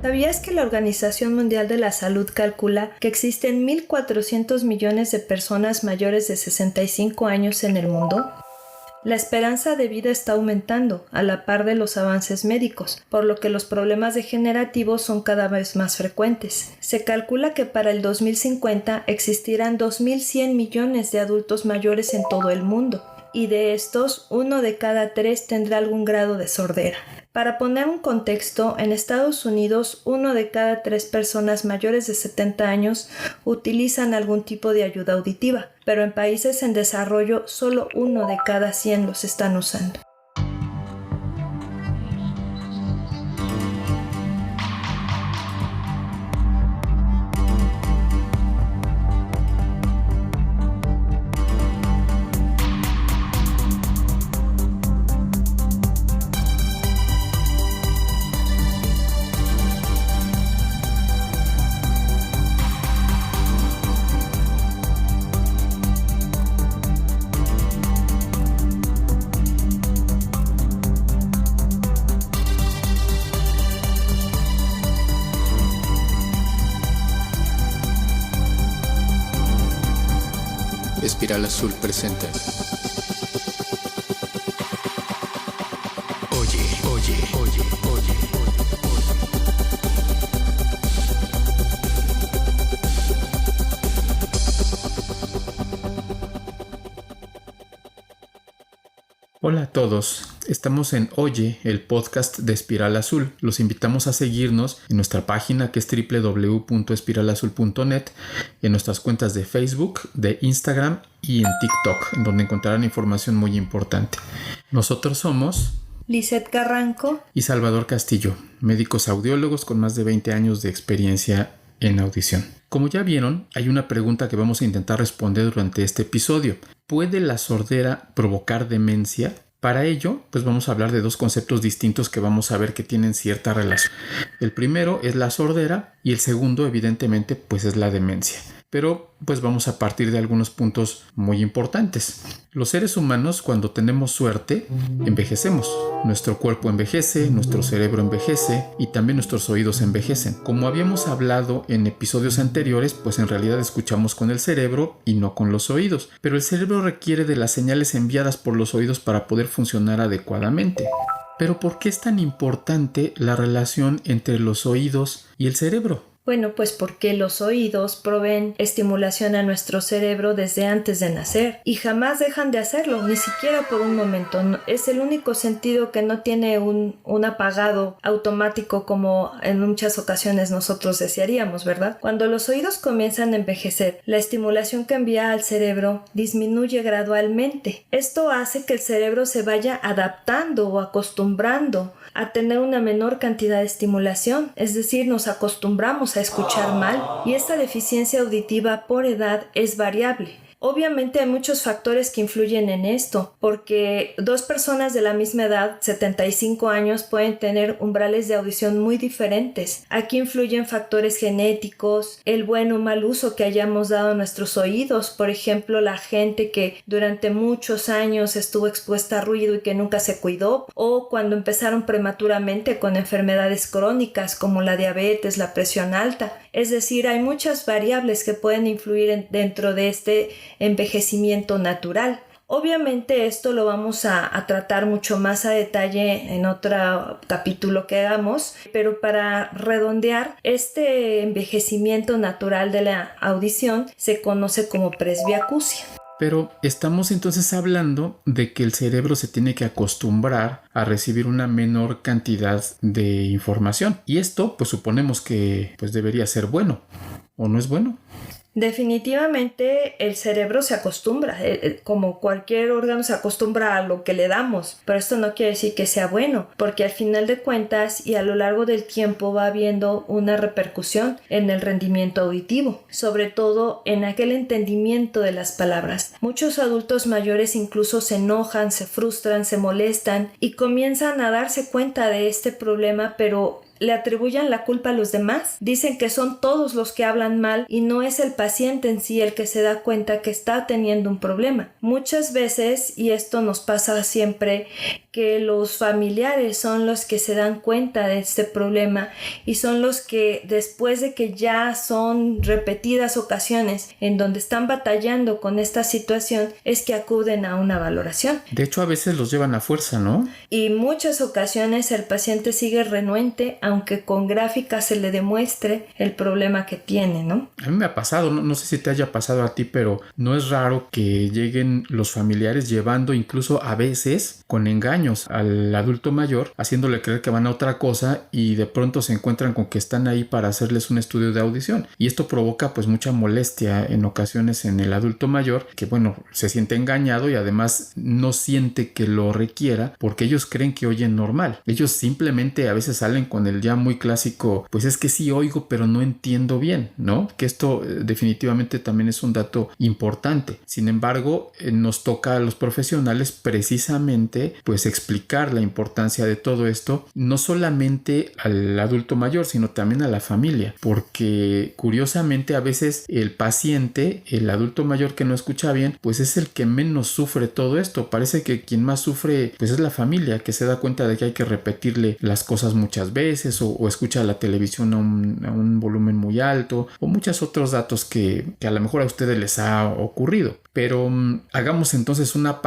¿Sabías que la Organización Mundial de la Salud calcula que existen 1.400 millones de personas mayores de 65 años en el mundo? La esperanza de vida está aumentando a la par de los avances médicos, por lo que los problemas degenerativos son cada vez más frecuentes. Se calcula que para el 2050 existirán 2.100 millones de adultos mayores en todo el mundo, y de estos, 1 de cada 3 tendrá algún grado de sordera. Para poner un contexto, en Estados Unidos, 1 de cada 3 personas mayores de 70 años utilizan algún tipo de ayuda auditiva, pero en países en desarrollo, solo 1 de cada 100 los están usando. Espiral Azul presenta. Oye. Hola a todos, estamos en Oye, el podcast de Espiral Azul. Los invitamos a seguirnos en nuestra página que es www.espiralazul.net, en nuestras cuentas de Facebook, de Instagram y en TikTok, en donde encontrarán información muy importante. Nosotros somos Lizeth Carranco y Salvador Castillo, médicos audiólogos con más de 20 años de experiencia en audición. Como ya vieron, hay una pregunta que vamos a intentar responder durante este episodio. ¿Puede la sordera provocar demencia? Para ello, pues vamos a hablar de dos conceptos distintos que vamos a ver que tienen cierta relación. El primero es la sordera y el segundo, evidentemente, pues es la demencia. Pero pues vamos a partir de algunos puntos muy importantes. Los seres humanos, cuando tenemos suerte, envejecemos. Nuestro cuerpo envejece, nuestro cerebro envejece y también nuestros oídos envejecen. Como habíamos hablado en episodios anteriores, pues en realidad escuchamos con el cerebro y no con los oídos. Pero el cerebro requiere de las señales enviadas por los oídos para poder funcionar adecuadamente. Pero ¿por qué es tan importante la relación entre los oídos y el cerebro? Bueno, pues porque los oídos proveen estimulación a nuestro cerebro desde antes de nacer y jamás dejan de hacerlo, ni siquiera por un momento. Es el único sentido que no tiene un apagado automático como en muchas ocasiones nosotros desearíamos, ¿verdad? Cuando los oídos comienzan a envejecer, la estimulación que envía al cerebro disminuye gradualmente. Esto hace que el cerebro se vaya adaptando o acostumbrando a tener una menor cantidad de estimulación, es decir, nos acostumbramos a escuchar mal y esta deficiencia auditiva por edad es variable. Obviamente hay muchos factores que influyen en esto, porque dos personas de la misma edad, 75 años, pueden tener umbrales de audición muy diferentes. Aquí influyen factores genéticos, el buen o mal uso que hayamos dado a nuestros oídos. Por ejemplo, la gente que durante muchos años estuvo expuesta a ruido y que nunca se cuidó, o cuando empezaron prematuramente con enfermedades crónicas como la diabetes, la presión alta. Es decir, hay muchas variables que pueden influir dentro de este envejecimiento natural. Obviamente esto lo vamos a tratar mucho más a detalle en otro capítulo que hagamos, pero para redondear, este envejecimiento natural de la audición se conoce como presbiacusia. Pero estamos entonces hablando de que el cerebro se tiene que acostumbrar a recibir una menor cantidad de información. Y esto, pues suponemos que pues debería ser bueno, ¿o no es bueno? Definitivamente el cerebro se acostumbra, como cualquier órgano se acostumbra a lo que le damos, pero esto no quiere decir que sea bueno, porque al final de cuentas y a lo largo del tiempo va habiendo una repercusión en el rendimiento auditivo, sobre todo en aquel entendimiento de las palabras. Muchos adultos mayores incluso se enojan, se frustran, se molestan y comienzan a darse cuenta de este problema, pero le atribuyan la culpa a los demás. Dicen que son todos los que hablan mal y no es el paciente en sí el que se da cuenta que está teniendo un problema. Muchas veces, y esto nos pasa siempre, que los familiares son los que se dan cuenta de este problema y son los que, después de que ya son repetidas ocasiones en donde están batallando con esta situación, es que acuden a una valoración. De hecho, a veces los llevan a fuerza, ¿no? Y muchas ocasiones el paciente sigue renuente, aunque con gráficas se le demuestre el problema que tiene, ¿no? A mí me ha pasado, no sé si te haya pasado a ti, pero no es raro que lleguen los familiares llevando incluso a veces con engaños al adulto mayor, haciéndole creer que van a otra cosa y de pronto se encuentran con que están ahí para hacerles un estudio de audición. Y esto provoca pues mucha molestia en ocasiones en el adulto mayor, que bueno, se siente engañado y además no siente que lo requiera porque ellos creen que oyen normal. Ellos simplemente a veces salen con el ya muy clásico, pues es que sí oigo pero no entiendo bien, ¿no? Que esto definitivamente también es un dato importante. Sin embargo, nos toca a los profesionales precisamente pues explicar la importancia de todo esto, no solamente al adulto mayor, sino también a la familia, porque curiosamente a veces el paciente, el adulto mayor que no escucha bien, pues es el que menos sufre todo esto. Parece que quien más sufre pues es la familia, que se da cuenta de que hay que repetirle las cosas muchas veces o escucha la televisión a un volumen muy alto o muchos otros datos que a lo mejor a ustedes les ha ocurrido. Pero hagamos entonces una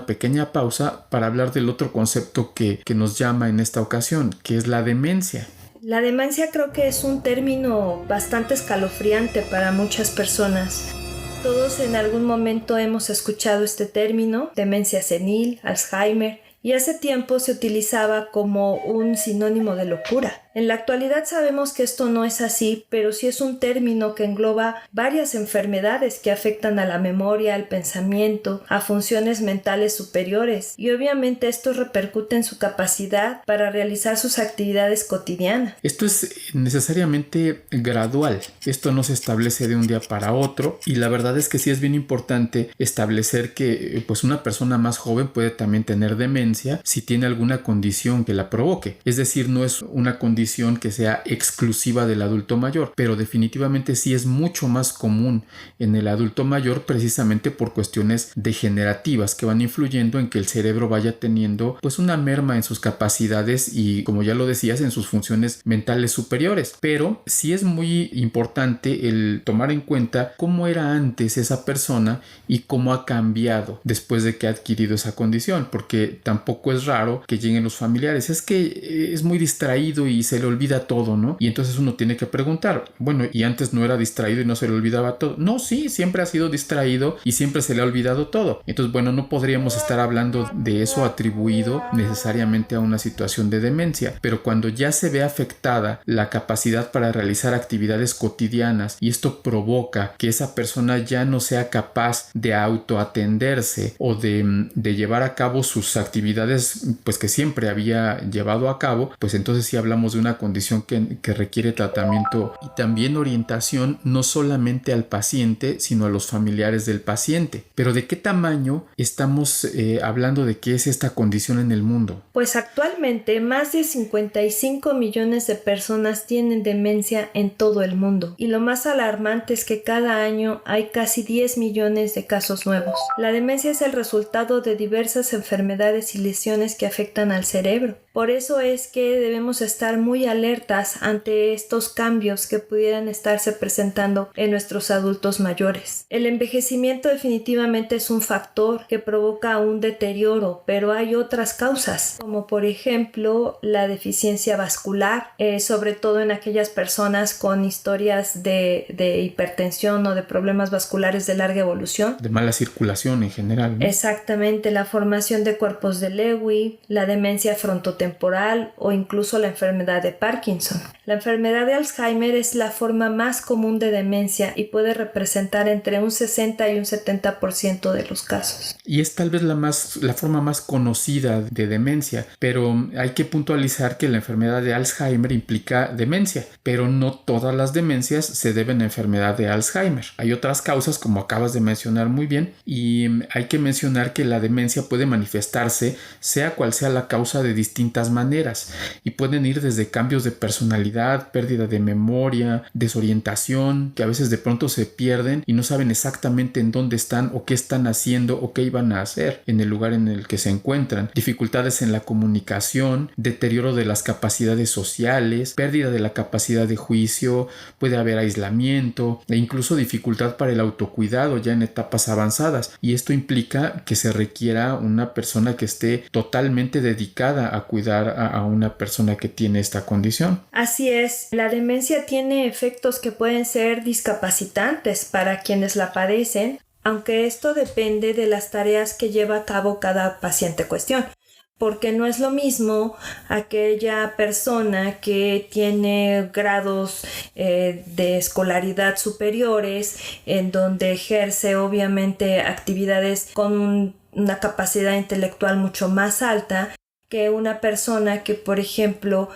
pequeña pausa para hablar del otro concepto que nos llama en esta ocasión, que es la demencia. La demencia creo que es un término bastante escalofriante para muchas personas. Todos en algún momento hemos escuchado este término, demencia senil, Alzheimer, y hace tiempo se utilizaba como un sinónimo de locura. En la actualidad sabemos que esto no es así, pero sí es un término que engloba varias enfermedades que afectan a la memoria, al pensamiento, a funciones mentales superiores, y obviamente esto repercute en su capacidad para realizar sus actividades cotidianas. Esto es necesariamente gradual, esto no se establece de un día para otro, y la verdad es que sí es bien importante establecer que pues una persona más joven puede también tener demencia si tiene alguna condición que la provoque, es decir, no es una condición que sea exclusiva del adulto mayor, pero definitivamente sí es mucho más común en el adulto mayor precisamente por cuestiones degenerativas que van influyendo en que el cerebro vaya teniendo pues una merma en sus capacidades y, como ya lo decías, en sus funciones mentales superiores. Pero sí es muy importante el tomar en cuenta cómo era antes esa persona y cómo ha cambiado después de que ha adquirido esa condición, porque tampoco es raro que lleguen los familiares, es que es muy distraído y se le olvida todo, ¿no? Y entonces uno tiene que preguntar, bueno, ¿y antes no era distraído y no se le olvidaba todo? No, sí, siempre ha sido distraído y siempre se le ha olvidado todo. Entonces, bueno, no podríamos estar hablando de eso atribuido necesariamente a una situación de demencia, pero cuando ya se ve afectada la capacidad para realizar actividades cotidianas y esto provoca que esa persona ya no sea capaz de autoatenderse o de llevar a cabo sus actividades pues que siempre había llevado a cabo, pues entonces sí hablamos de una condición que requiere tratamiento y también orientación no solamente al paciente sino a los familiares del paciente. Pero ¿de qué tamaño estamos hablando de qué es esta condición en el mundo? Pues actualmente más de 55 millones de personas tienen demencia en todo el mundo y lo más alarmante es que cada año hay casi 10 millones de casos nuevos. La demencia es el resultado de diversas enfermedades y lesiones que afectan al cerebro. Por eso es que debemos estar muy alertas ante estos cambios que pudieran estarse presentando en nuestros adultos mayores. El envejecimiento definitivamente es un factor que provoca un deterioro, pero hay otras causas, como por ejemplo la deficiencia vascular, sobre todo en aquellas personas con historias de hipertensión o de problemas vasculares de larga evolución. De mala circulación en general, ¿no? Exactamente, la formación de cuerpos de Lewy, la demencia frontotemporal o incluso la enfermedad de Parkinson. La enfermedad de Alzheimer es la forma más común de demencia y puede representar entre un 60 y un 70% de los casos. Y es tal vez la forma más conocida de demencia, pero hay que puntualizar que la enfermedad de Alzheimer implica demencia, pero no todas las demencias se deben a enfermedad de Alzheimer. Hay otras causas, como acabas de mencionar muy bien, y hay que mencionar que la demencia puede manifestarse, sea cual sea la causa, de distintas distintas maneras y pueden ir desde cambios de personalidad, pérdida de memoria, desorientación, que a veces de pronto se pierden y no saben exactamente en dónde están o qué están haciendo o qué iban a hacer en el lugar en el que se encuentran, dificultades en la comunicación, deterioro de las capacidades sociales, pérdida de la capacidad de juicio, puede haber aislamiento e incluso dificultad para el autocuidado ya en etapas avanzadas, y esto implica que se requiera una persona que esté totalmente dedicada a cuidar a una persona que tiene esta condición. Así es, la demencia tiene efectos que pueden ser discapacitantes para quienes la padecen, aunque esto depende de las tareas que lleva a cabo cada paciente en cuestión, porque no es lo mismo aquella persona que tiene grados de escolaridad superiores, en donde ejerce obviamente actividades con una capacidad intelectual mucho más alta, que una persona que, por ejemplo,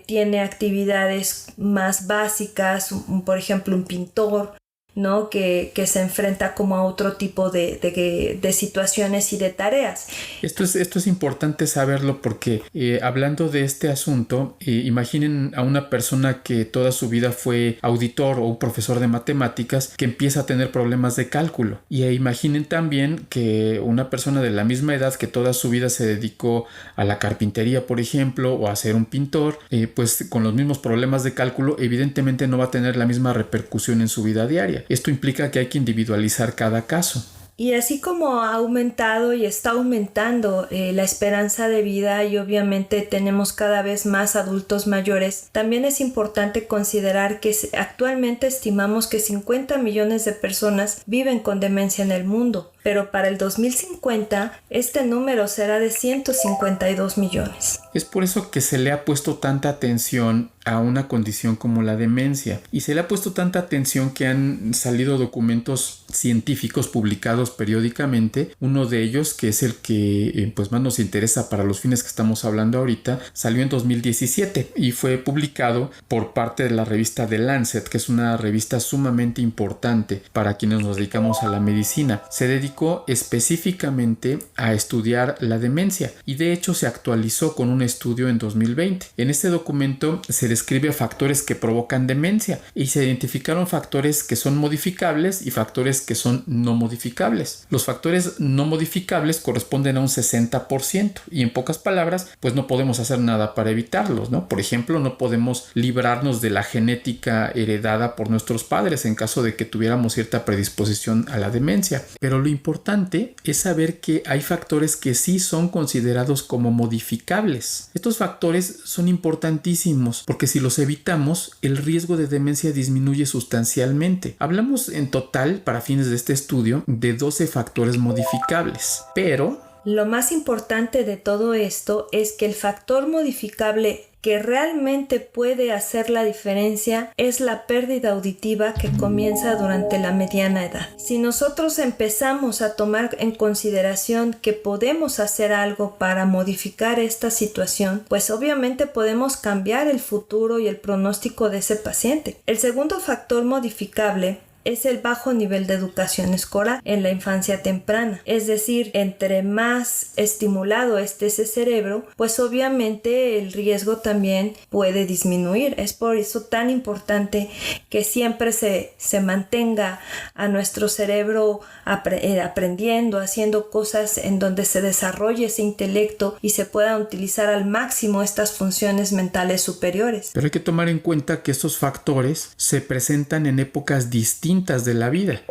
tiene actividades más básicas, por ejemplo, un pintor, ¿no? Que se enfrenta como a otro tipo de situaciones y de tareas. Esto es importante saberlo porque hablando de este asunto, imaginen a una persona que toda su vida fue auditor o un profesor de matemáticas que empieza a tener problemas de cálculo, y imaginen también que una persona de la misma edad que toda su vida se dedicó a la carpintería, por ejemplo, o a ser un pintor, pues con los mismos problemas de cálculo evidentemente no va a tener la misma repercusión en su vida diaria. Esto implica que hay que individualizar cada caso. Y así como ha aumentado y está aumentando la esperanza de vida y obviamente tenemos cada vez más adultos mayores, también es importante considerar que actualmente estimamos que 50 millones de personas viven con demencia en el mundo, pero para el 2050 este número será de 152 millones. Es por eso que se le ha puesto tanta atención a una condición como la demencia, y se le ha puesto tanta atención que han salido documentos científicos publicados periódicamente. Uno de ellos, que es el que pues más nos interesa para los fines que estamos hablando ahorita, salió en 2017 y fue publicado por parte de la revista The Lancet, que es una revista sumamente importante para quienes nos dedicamos a la medicina. Se dedicó específicamente a estudiar la demencia y de hecho se actualizó con un estudio en 2020. En este documento se describe factores que provocan demencia y se identificaron factores que son modificables y factores que son no modificables. Los factores no modificables corresponden a un 60% y en pocas palabras pues no podemos hacer nada para evitarlos, ¿no? Por ejemplo, no podemos librarnos de la genética heredada por nuestros padres en caso de que tuviéramos cierta predisposición a la demencia. Pero lo importante es saber que hay factores que sí son considerados como modificables. Estos factores son importantísimos porque si los evitamos, el riesgo de demencia disminuye sustancialmente. Hablamos en total, para fines de este estudio, de 12 factores modificables, pero lo más importante de todo esto es que el factor modificable que realmente puede hacer la diferencia es la pérdida auditiva que comienza durante la mediana edad. Si nosotros empezamos a tomar en consideración que podemos hacer algo para modificar esta situación, pues obviamente podemos cambiar el futuro y el pronóstico de ese paciente. El segundo factor modificable es el bajo nivel de educación escolar en la infancia temprana. Es decir, entre más estimulado esté ese cerebro, pues obviamente el riesgo también puede disminuir. Es por eso tan importante que siempre se mantenga a nuestro cerebro aprendiendo, haciendo cosas en donde se desarrolle ese intelecto y se puedan utilizar al máximo estas funciones mentales superiores. Pero hay que tomar en cuenta que estos factores se presentan en épocas distintas de la vida.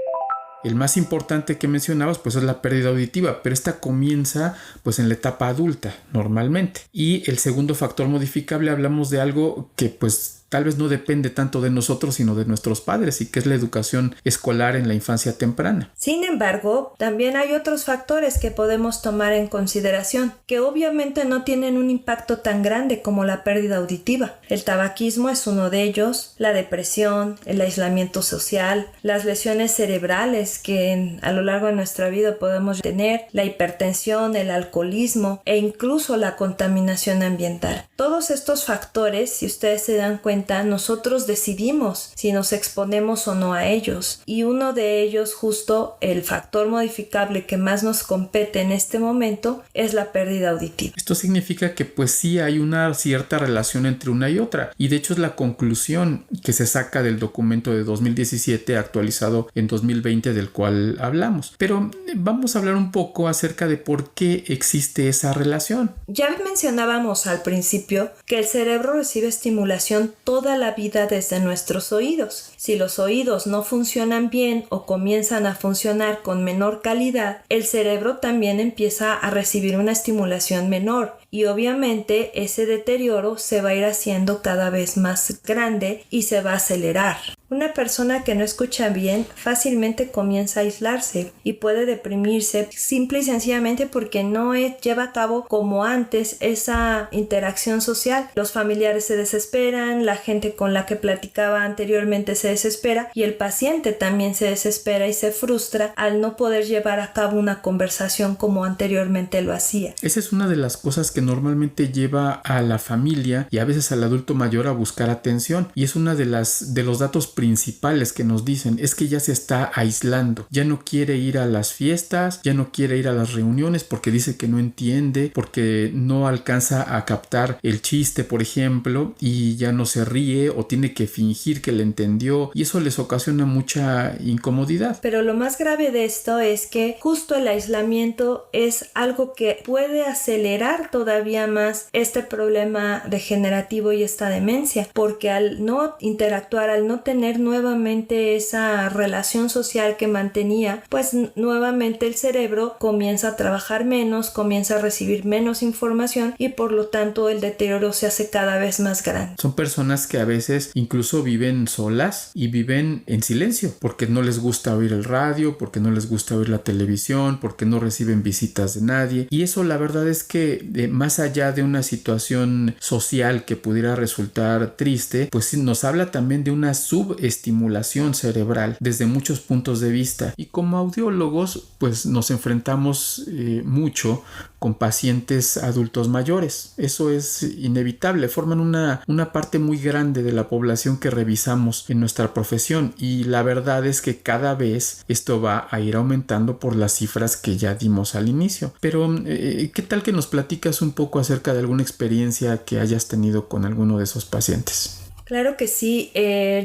El más importante que mencionabas pues es la pérdida auditiva, pero esta comienza pues en la etapa adulta normalmente. Y el segundo factor modificable, hablamos de algo que pues tal vez no depende tanto de nosotros sino de nuestros padres, y que es la educación escolar en la infancia temprana. Sin embargo, también hay otros factores que podemos tomar en consideración, que obviamente no tienen un impacto tan grande como la pérdida auditiva. El tabaquismo es uno de ellos, la depresión, el aislamiento social, las lesiones cerebrales que a lo largo de nuestra vida podemos tener, la hipertensión, el alcoholismo e incluso la contaminación ambiental. Todos estos factores, si ustedes se dan cuenta, cuenta, nosotros decidimos si nos exponemos o no a ellos. Y uno de ellos, justo el factor modificable que más nos compete en este momento, es la pérdida auditiva. Esto significa que pues sí hay una cierta relación entre una y otra. Y de hecho es la conclusión que se saca del documento de 2017 actualizado en 2020 del cual hablamos. Pero vamos a hablar un poco acerca de por qué existe esa relación. Ya mencionábamos al principio que el cerebro recibe estimulación toda la vida desde nuestros oídos. Si los oídos no funcionan bien o comienzan a funcionar con menor calidad, el cerebro también empieza a recibir una estimulación menor y obviamente ese deterioro se va a ir haciendo cada vez más grande y se va a acelerar. Una persona que no escucha bien fácilmente comienza a aislarse y puede deprimirse simple y sencillamente porque no lleva a cabo como antes esa interacción social. Los familiares se desesperan, la gente con la que platicaba anteriormente se desespera y el paciente también se desespera y se frustra al no poder llevar a cabo una conversación como anteriormente lo hacía. Esa es una de las cosas que normalmente lleva a la familia y a veces al adulto mayor a buscar atención, y es una de los datos principales que nos dicen, es que ya se está aislando, ya no quiere ir a las fiestas, ya no quiere ir a las reuniones porque dice que no entiende, porque no alcanza a captar el chiste, por ejemplo, y ya no se ríe o tiene que fingir que le entendió, y eso les ocasiona mucha incomodidad. Pero lo más grave de esto es que justo el aislamiento es algo que puede acelerar todavía más este problema degenerativo y esta demencia, porque al no interactuar, al no tener nuevamente esa relación social que mantenía, pues nuevamente el cerebro comienza a trabajar menos, comienza a recibir menos información y por lo tanto el deterioro se hace cada vez más grande. Son personas que a veces incluso viven solas y viven en silencio porque no les gusta oír el radio, porque no les gusta oír la televisión, porque no reciben visitas de nadie, y eso la verdad es que más allá de una situación social que pudiera resultar triste, pues nos habla también de una subestimulación cerebral desde muchos puntos de vista, y como audiólogos pues nos enfrentamos mucho con pacientes adultos mayores. Eso es inevitable, forman una parte muy grande de la población que revisamos en nuestra profesión, y la verdad es que cada vez esto va a ir aumentando por las cifras que ya dimos al inicio. Pero ¿qué tal que nos platicas un poco acerca de alguna experiencia que hayas tenido con alguno de esos pacientes? Claro que sí,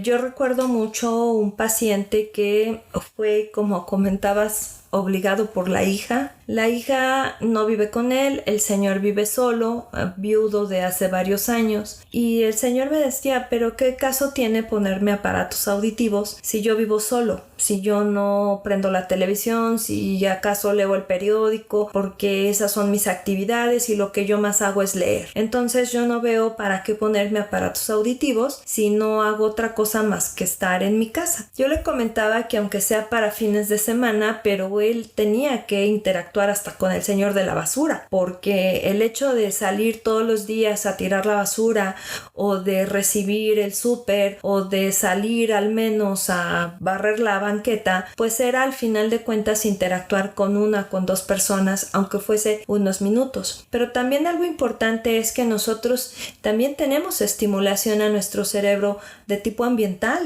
yo recuerdo mucho un paciente que fue, como comentabas, obligado por la hija. La hija no vive con él, el señor vive solo, viudo de hace varios años, y el señor me decía, pero ¿qué caso tiene ponerme aparatos auditivos si yo vivo solo? Si yo no prendo la televisión, si acaso leo el periódico, porque esas son mis actividades y lo que yo más hago es leer. Entonces yo no veo para qué ponerme aparatos auditivos si no hago otra cosa más que estar en mi casa. Yo le comentaba que aunque sea para fines de semana, pero él tenía que interactuar hasta con el señor de la basura, porque el hecho de salir todos los días a tirar la basura o de recibir el súper o de salir al menos a barrer la banqueta, pues era al final de cuentas interactuar con dos personas, aunque fuese unos minutos. Pero también algo importante es que nosotros también tenemos estimulación a nuestro cerebro de tipo ambiental.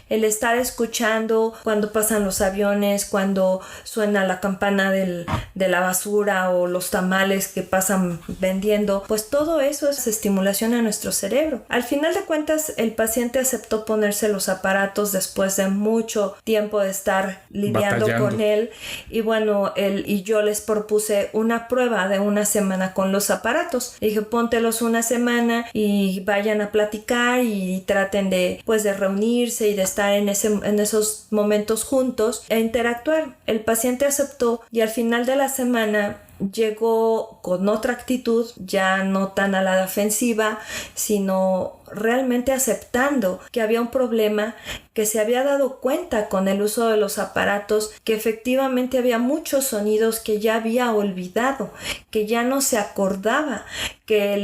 El estar escuchando cuando pasan los aviones, cuando suena la campana de la basura o los tamales que pasan vendiendo, pues todo eso es estimulación a nuestro cerebro. Al final de cuentas, el paciente aceptó ponerse los aparatos después de mucho tiempo de estar lidiando con él. Y bueno, él y yo les propuse una prueba de una semana con los aparatos. Le dije, póntelos una semana y vayan a platicar y traten de reunirse y de estar en esos momentos juntos e interactuar. El paciente aceptó y al final de la semana llegó con otra actitud, ya no tan a la defensiva, sino realmente aceptando que había un problema, que se había dado cuenta con el uso de los aparatos que efectivamente había muchos sonidos que ya había olvidado, que ya no se acordaba, que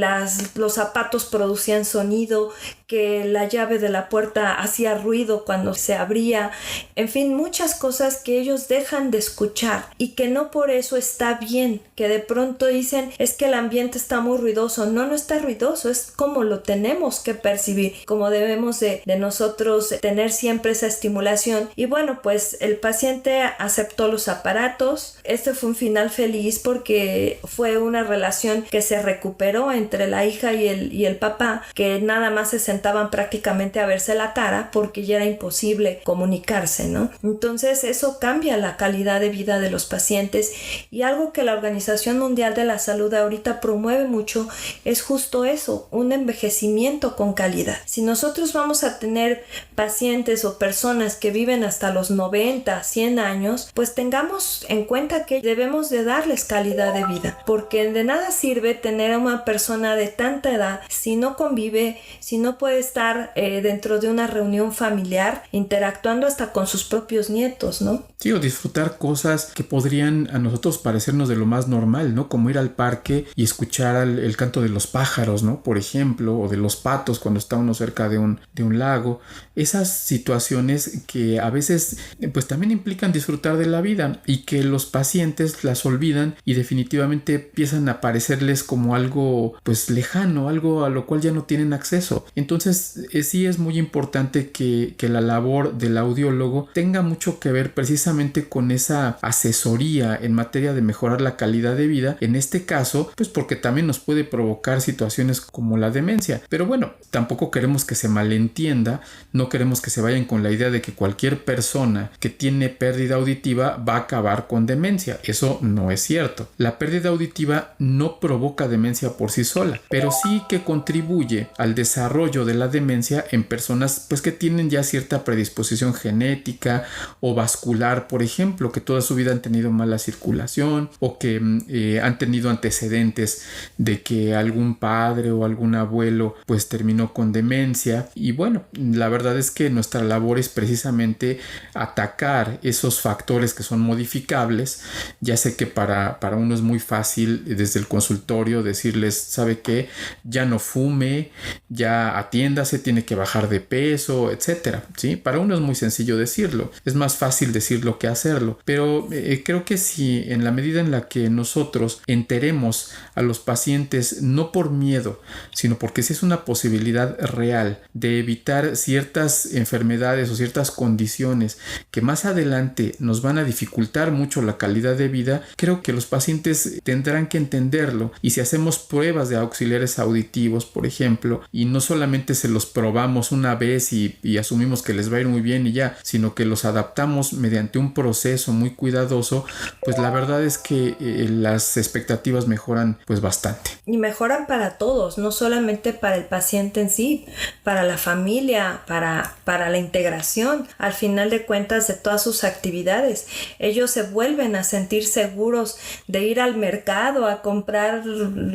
los zapatos producían sonido, que la llave de la puerta hacía ruido cuando se abría, en fin, muchas cosas que ellos dejan de escuchar y que no por eso está bien, que de pronto dicen, es que el ambiente está muy ruidoso. No está ruidoso, es como lo tenemos que percibir, cómo debemos de nosotros tener siempre esa estimulación. Y bueno, pues el paciente aceptó los aparatos. Este fue un final feliz porque fue una relación que se recuperó entre la hija y el papá, que nada más se sentaban prácticamente a verse la cara porque ya era imposible comunicarse, ¿no? Entonces eso cambia la calidad de vida de los pacientes, y algo que la Organización Mundial de la Salud ahorita promueve mucho es justo eso, un envejecimiento con calidad. Si nosotros vamos a tener pacientes o personas que viven hasta los 90, 100 años, pues tengamos en cuenta que debemos de darles calidad de vida, porque de nada sirve tener a una persona de tanta edad si no convive, si no puede estar dentro de una reunión familiar interactuando hasta con sus propios nietos, ¿no? Sí, o disfrutar cosas que podrían a nosotros parecernos de lo más normal, ¿no? Como ir al parque y escuchar el canto de los pájaros, ¿no? Por ejemplo, o de los patos cuando está uno cerca de un lago. Esas situaciones que a veces pues también implican disfrutar de la vida y que los pacientes las olvidan y definitivamente empiezan a parecerles como algo pues lejano, algo a lo cual ya no tienen acceso. Entonces sí es muy importante que la labor del audiólogo tenga mucho que ver precisamente con esa asesoría en materia de mejorar la calidad de vida, en este caso pues porque también nos puede provocar situaciones como la demencia. Pero bueno, tampoco queremos que se malentienda, no queremos que se vayan con la idea de que cualquier persona que tiene pérdida auditiva va a acabar con demencia. Eso no es cierto. La pérdida auditiva no provoca demencia por sí sola, pero sí que contribuye al desarrollo de la demencia en personas pues que tienen ya cierta predisposición genética o vascular, por ejemplo, que toda su vida han tenido mala circulación o que han tenido antecedentes de que algún padre o algún abuelo pues terminó con demencia. Y bueno, la verdad es que nuestra labor es precisamente atacar esos factores que son modificables. Ya sé que para uno es muy fácil desde el consultorio decirles, ¿sabe qué? Ya no fume, ya atiéndase, tiene que bajar de peso, etcétera, ¿sí? Para uno es muy sencillo decirlo, es más fácil decirlo que hacerlo, pero creo que si en la medida en la que nosotros enteremos a los pacientes, no por miedo, sino porque sí es una posibilidad real de evitar ciertas enfermedades o ciertas condiciones que más adelante nos van a dificultar mucho la calidad de vida, creo que los pacientes tendrán que entenderlo. Y si hacemos pruebas de auxiliares auditivos, por ejemplo, y no solamente se los probamos una vez y asumimos que les va a ir muy bien y ya, sino que los adaptamos mediante un proceso muy cuidadoso, pues la verdad es que las expectativas mejoran pues bastante. Y mejoran para todos, no solamente para el paciente en sí, para la familia, para la integración, al final de cuentas, de todas sus actividades. Ellos se vuelven a sentir seguros de ir al mercado a comprar,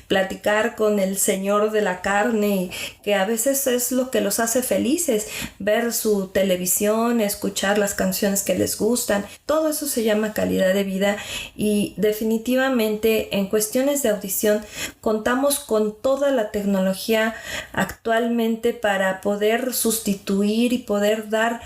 platicar con el señor de la carne, que a veces es lo que los hace felices, ver su televisión, escuchar las canciones que les gustan. Todo eso se llama calidad de vida, y definitivamente en cuestiones de audición contamos con toda la tecnología actualmente para poder sustituir y poder dar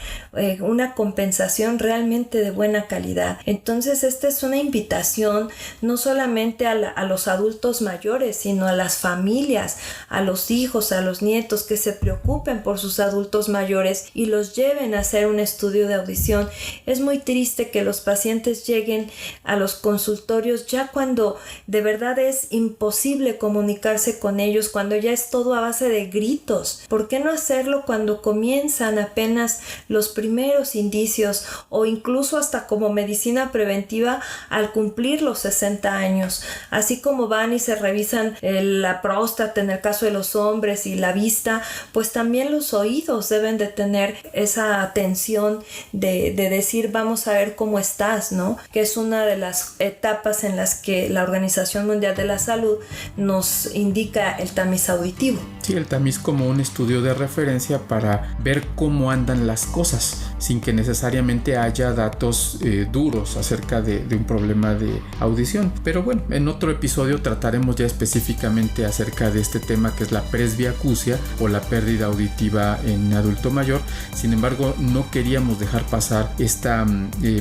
una compensación realmente de buena calidad. Entonces esta es una invitación no solamente a los adultos mayores, sino a las familias, a los hijos, a los nietos, que se preocupen por sus adultos mayores y los lleven a hacer un estudio de audición. Es muy triste que los pacientes lleguen a los consultorios ya cuando de verdad es imposible comunicarse con ellos, cuando ya es todo a base de gritos. ¿Por qué no hacerlo cuando comienzan apenas los primeros indicios, o incluso hasta como medicina preventiva al cumplir los 60 años? Así como van y se revisan la próstata en el caso de los hombres y la vista, pues también los oídos deben de tener esa atención de decir, vamos a ver cómo estás, ¿no? Que es una de las etapas en las que la Organización Mundial de la Salud nos indica el tamiz auditivo. Sí, el tamiz como un estudio de referencia para ver cómo andan las cosas, sin que necesariamente haya datos duros acerca de un problema de audición. Pero bueno, en otro episodio trataremos ya específicamente acerca de este tema, que es la presbiacusia o la pérdida auditiva en adulto mayor. Sin embargo, no queríamos dejar pasar esta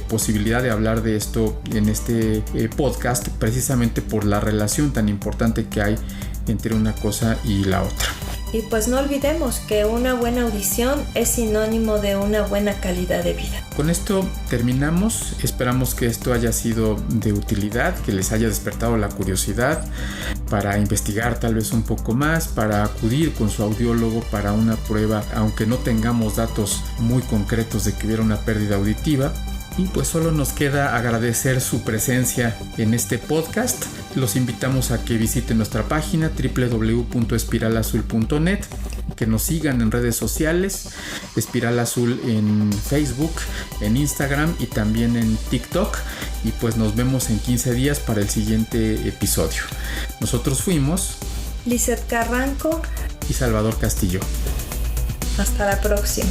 posibilidad de hablar de esto en este podcast, precisamente por la relación tan importante que hay entre una cosa y la otra. Y pues no olvidemos que una buena audición es sinónimo de una buena calidad de vida. Con esto terminamos. Esperamos que esto haya sido de utilidad, que les haya despertado la curiosidad para investigar tal vez un poco más, para acudir con su audiólogo para una prueba, aunque no tengamos datos muy concretos de que hubiera una pérdida auditiva. Y pues solo nos queda agradecer su presencia en este podcast. Los invitamos a que visiten nuestra página www.espiralazul.net, que nos sigan en redes sociales, Espiral Azul en Facebook, en Instagram y también en TikTok. Y pues nos vemos en 15 días para el siguiente episodio. Nosotros fuimos Lizeth Carranco y Salvador Castillo. Hasta la próxima.